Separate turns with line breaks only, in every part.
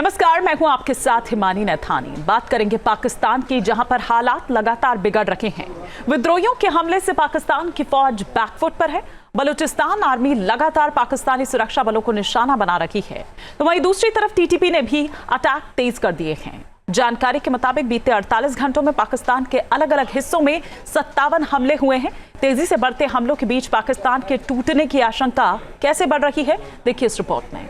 नमस्कार, मैं हूं आपके साथ हिमानी नैथानी। बात करेंगे पाकिस्तान की, जहां पर हालात लगातार बिगड़ रहे हैं। विद्रोहियों के हमले से पाकिस्तान की फौज बैकफुट पर है। बलूचिस्तान आर्मी लगातार पाकिस्तानी सुरक्षा बलों को निशाना बना रही है, तो वहीं दूसरी तरफ टीटीपी ने भी अटैक तेज कर दिए हैं। जानकारी के मुताबिक बीते 48 घंटों में पाकिस्तान के अलग अलग हिस्सों में 57 हमले हुए हैं। तेजी से बढ़ते हमलों के बीच पाकिस्तान के टूटने की आशंका कैसे बढ़ रही है, देखिए इस रिपोर्ट में।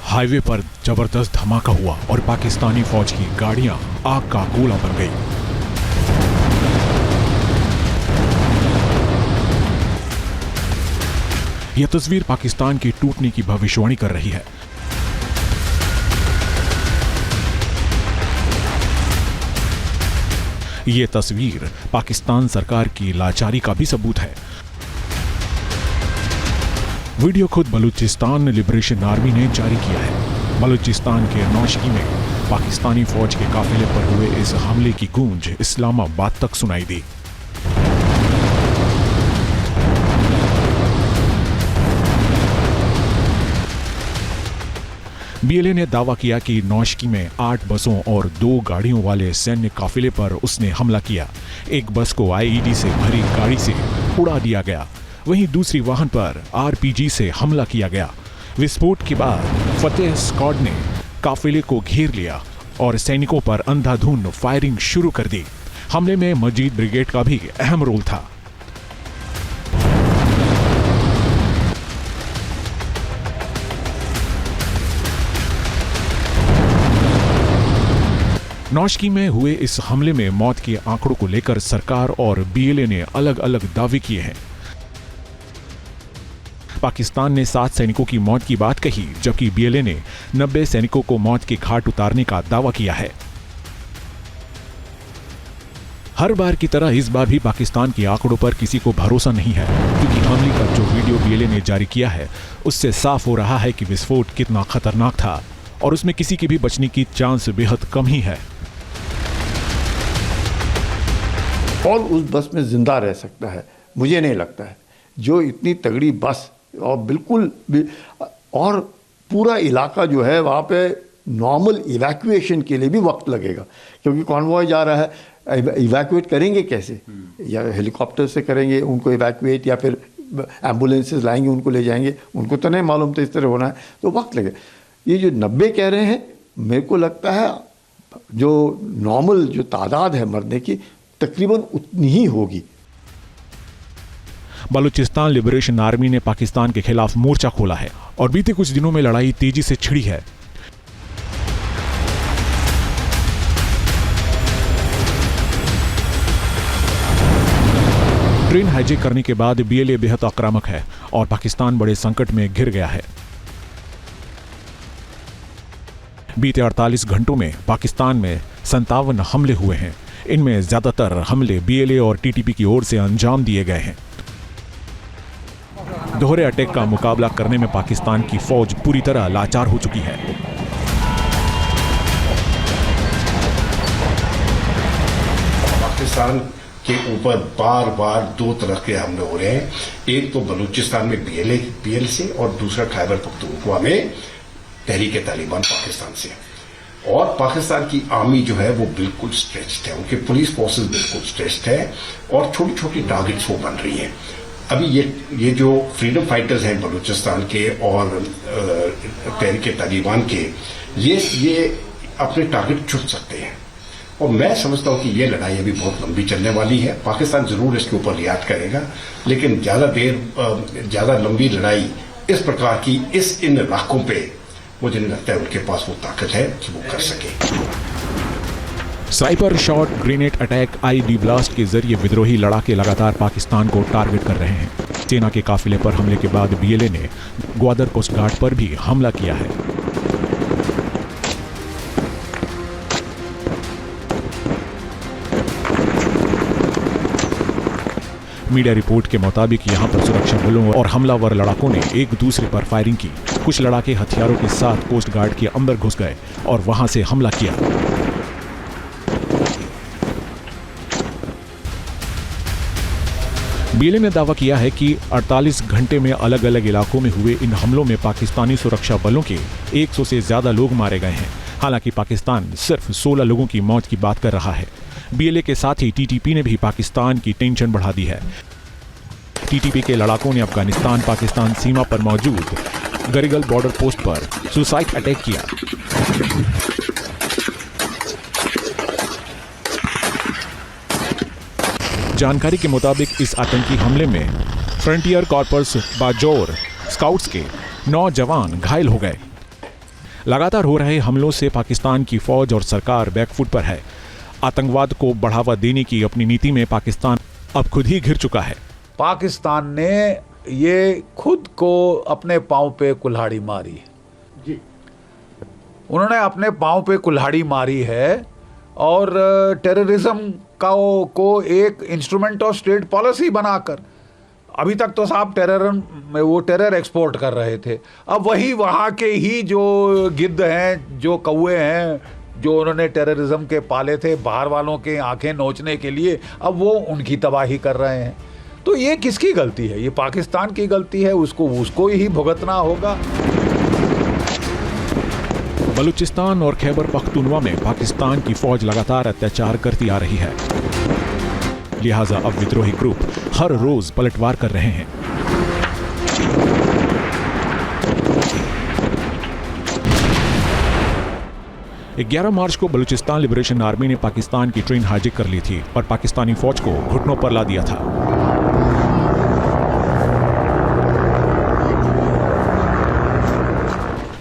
हाईवे पर जबरदस्त धमाका हुआ और पाकिस्तानी फौज की गाड़ियां आग का गोला बन गई। यह तस्वीर पाकिस्तान के टूटने की भविष्यवाणी कर रही है। यह तस्वीर पाकिस्तान सरकार की लाचारी का भी सबूत है। वीडियो खुद बलूचिस्तान लिबरेशन आर्मी ने जारी किया है। बलूचिस्तान के नौशकी में पाकिस्तानी फौज के काफिले पर हुए इस हमले की गूंज इस्लामाबाद तक सुनाई दी। बीएलए ने दावा किया कि नौशकी में 8 बसों और 2 गाड़ियों वाले सैन्य काफिले पर उसने हमला किया। एक बस को आईईडी से भरी गाड़ी से उड़ा दिया गया, वहीं दूसरी वाहन पर आरपीजी से हमला किया गया। विस्फोट के बाद फतेह स्क्वाड ने काफिले को घेर लिया और सैनिकों पर अंधाधुंध फायरिंग शुरू कर दी। हमले में मजीद ब्रिगेड का भी अहम रोल था। नौशकी में हुए इस हमले में मौत के आंकड़ों को लेकर सरकार और बीएलए ने अलग अलग दावे किए हैं। पाकिस्तान ने 7 सैनिकों की मौत की बात कही, जबकि बीएलए ने 90 सैनिकों को मौत के घाट उतारने का दावा किया है। हर बार की तरह इस बार भी पाकिस्तान के आंकड़ों पर किसी को भरोसा नहीं है, क्योंकि हमले का जो वीडियो बीएलए ने जारी किया है उससे साफ हो रहा है कि विस्फोट कितना खतरनाक था और उसमें किसी के भी बचने की चांस बेहद कम ही है।
और उस बस में जिंदा रह सकता है, मुझे नहीं लगता है। जो इतनी तगड़ी बस और बिल्कुल और पूरा इलाका जो है वहाँ पे नॉर्मल इवैक्यूएशन के लिए भी वक्त लगेगा, क्योंकि कॉन्वॉय जा रहा है। इवैक्यूएट करेंगे कैसे? या हेलीकॉप्टर से करेंगे उनको इवैक्यूएट, या फिर एम्बुलेंसेस लाएंगे उनको ले जाएंगे? उनको तो नहीं मालूम तो इस तरह होना है, तो वक्त लगेगा। ये जो 90 कह रहे हैं, मेरे को लगता है जो नॉर्मल जो तादाद है मरने की तकरीबन उतनी ही होगी।
बलूचिस्तान लिबरेशन आर्मी ने पाकिस्तान के खिलाफ मोर्चा खोला है और बीते कुछ दिनों में लड़ाई तेजी से छिड़ी है। ट्रेन हाईजैक करने के बाद बीएलए बेहद आक्रामक है और पाकिस्तान बड़े संकट में घिर गया है। बीते 48 घंटों में पाकिस्तान में 57 हमले हुए हैं। इनमें ज्यादातर हमले बीएलए और टीटीपी की ओर से अंजाम दिए गए हैं। दोहरे अटैक का मुकाबला करने में पाकिस्तान की फौज पूरी तरह लाचार हो चुकी है।
पाकिस्तान के ऊपर बार बार 2 तरह के हमले हो रहे हैं। एक तो बलूचिस्तान में बीएल से, और दूसरा खैबर पख्तूनख्वा में तहरीक तालिबान पाकिस्तान से। और पाकिस्तान की आर्मी जो है वो बिल्कुल स्ट्रेच्ड है, उनके पुलिस फोर्सेस बिल्कुल स्ट्रेच्ड है और छोटी छोटी टारगेट्स वो बन रही हैं। अभी ये जो फ्रीडम फाइटर्स हैं बलूचिस्तान के और तहरीक तालिबान के, ये अपने टारगेट चुन सकते हैं। और मैं समझता हूं कि ये लड़ाई अभी बहुत लंबी चलने वाली है। पाकिस्तान जरूर इसके ऊपर रियायत करेगा, लेकिन ज्यादा लंबी लड़ाई इस प्रकार की इन इलाकों पे मुझे नहीं लगता है उनके पास वो ताकत है कि वो कर सके।
Sniper shot, grenade attack, ID blast के जरिए विद्रोही लड़ाके लगातार पाकिस्तान को टारगेट कर रहे हैं। सेना के काफिले पर हमले के बाद बीएलए ने ग्वादर कोस्ट गार्ड पर भी हमला किया है। मीडिया रिपोर्ट के मुताबिक यहां पर सुरक्षा बलों और हमलावर लड़ाकों ने एक दूसरे पर फायरिंग की। कुछ लड़ाके हथियारों के साथ कोस्ट गार्ड के अंदर घुस गए और वहां से हमला किया। बीएलए ने दावा किया है कि 48 घंटे में अलग अलग इलाकों में हुए इन हमलों में पाकिस्तानी सुरक्षा बलों के 100 से ज्यादा लोग मारे गए हैं। हालांकि पाकिस्तान सिर्फ 16 लोगों की मौत की बात कर रहा है। बीएलए के साथ ही टीटीपी ने भी पाकिस्तान की टेंशन बढ़ा दी है। टीटीपी के लड़ाकों ने अफगानिस्तान पाकिस्तान सीमा पर मौजूद गरिगल बॉर्डर पोस्ट पर सुसाइड अटैक किया। जानकारी के मुताबिक इस आतंकी हमले में फ्रंटियर कॉर्पस बाजौर स्काउट्स के 9 जवान घायल हो गए। लगातार हो रहे हमलों से पाकिस्तान की फौज और सरकार बैकफुट पर है। आतंकवाद को बढ़ावा देने की अपनी नीति में पाकिस्तान अब खुद ही घिर चुका है।
पाकिस्तान ने ये खुद को अपने पांव पे कुल्हाड़ी मारी जी। उन्होंने अपने पांव पे कुल्हाड़ी मारी है और टेररिज्म को एक इंस्ट्रूमेंट ऑफ स्टेट पॉलिसी बनाकर अभी तक तो साहब टेरर एक्सपोर्ट कर रहे थे। अब वही वहाँ के ही जो गिद्ध हैं, जो कौवे हैं, जो उन्होंने टेररिज्म के पाले थे बाहर वालों के आंखें नोचने के लिए, अब वो उनकी तबाही कर रहे हैं। तो ये किसकी गलती है? ये पाकिस्तान की गलती है, उसको ही भुगतना होगा।
बलूचिस्तान और खैबर पख्तूनवा में पाकिस्तान की फौज लगातार अत्याचार करती आ रही है। लिहाजा अब विद्रोही ग्रुप हर रोज पलटवार कर रहे हैं। एक 11 मार्च को बलूचिस्तान लिबरेशन आर्मी ने पाकिस्तान की ट्रेन हाईजैक कर ली थी और पाकिस्तानी फौज को घुटनों पर ला दिया था।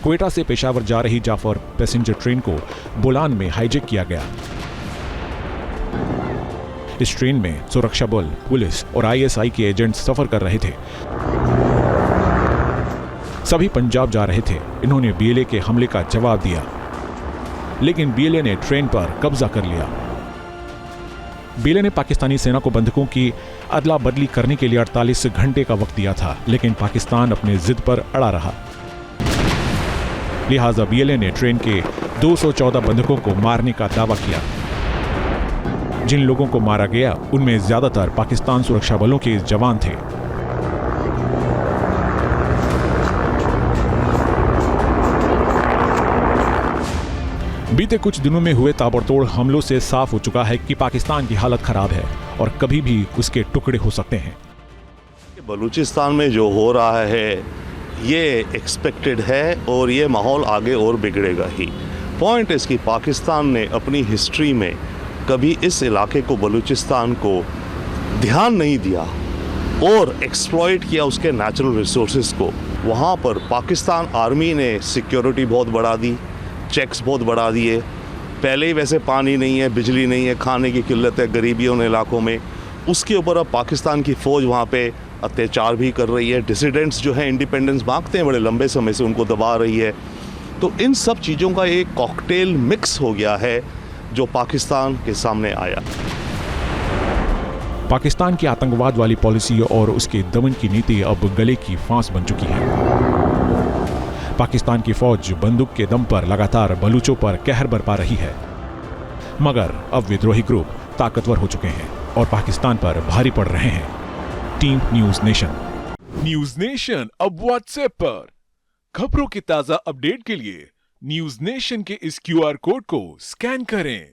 क्वेटा से पेशावर जा रही जाफर पैसेंजर ट्रेन को बोलान में हाईजैक किया गया। इस ट्रेन में सुरक्षा बल, पुलिस और आईएसआई के एजेंट सफर कर रहे थे। सभी पंजाब जा रहे थे। इन्होंने बीएलए के हमले का जवाब दिया, लेकिन बीएलए ने ट्रेन पर कब्जा कर लिया। बीएलए ने पाकिस्तानी सेना को बंधकों की अदला बदली करने के लिए 48 घंटे का वक्त दिया था, लेकिन पाकिस्तान अपने जिद पर अड़ा रहा। लिहाजा बीएलए ने ट्रेन के 214 बंधकों को मारने का दावा किया। जिन लोगों को मारा गया उनमें ज्यादातर पाकिस्तान सुरक्षा बलों के जवान थे। बीते कुछ दिनों में हुए ताबड़तोड़ हमलों से साफ हो चुका है कि पाकिस्तान की हालत खराब है और कभी भी उसके टुकड़े हो सकते हैं।
बलूचिस्तान में जो हो रहा है ये एक्सपेक्टेड है और ये माहौल आगे और बिगड़ेगा ही। पॉइंट इसकी पाकिस्तान ने अपनी हिस्ट्री में कभी इस इलाके को, बलूचिस्तान को ध्यान नहीं दिया और एक्सप्लॉइट किया उसके नेचुरल रिसोर्सेज को। वहाँ पर पाकिस्तान आर्मी ने सिक्योरिटी बहुत बढ़ा दी, चेक्स बहुत बढ़ा दिए। पहले ही वैसे पानी नहीं है, बिजली नहीं है, खाने की किल्लत है गरीबियों ने इलाकों में। उसके ऊपर अब पाकिस्तान की फ़ौज वहाँ पे अत्याचार भी कर रही है। डिसिडेंट्स जो हैं इंडिपेंडेंस मांगते हैं बड़े लंबे समय से, उनको दबा रही है। तो इन सब चीज़ों का एक कॉकटेल मिक्स हो गया है जो पाकिस्तान के सामने आया।
पाकिस्तान की आतंकवाद वाली पॉलिसी और उसके दमन की नीति अब गले की फांस बन चुकी है। पाकिस्तान की फौज बंदूक के दम पर लगातार बलूचों पर कहर बरपा रही है, मगर अब विद्रोही ग्रुप ताकतवर हो चुके हैं और पाकिस्तान पर भारी पड़ रहे हैं। Team news nation.
News nation अब व्हाट्सएप पर खबरों की ताजा अपडेट के लिए न्यूज नेशन के इस क्यूआर कोड को स्कैन करें।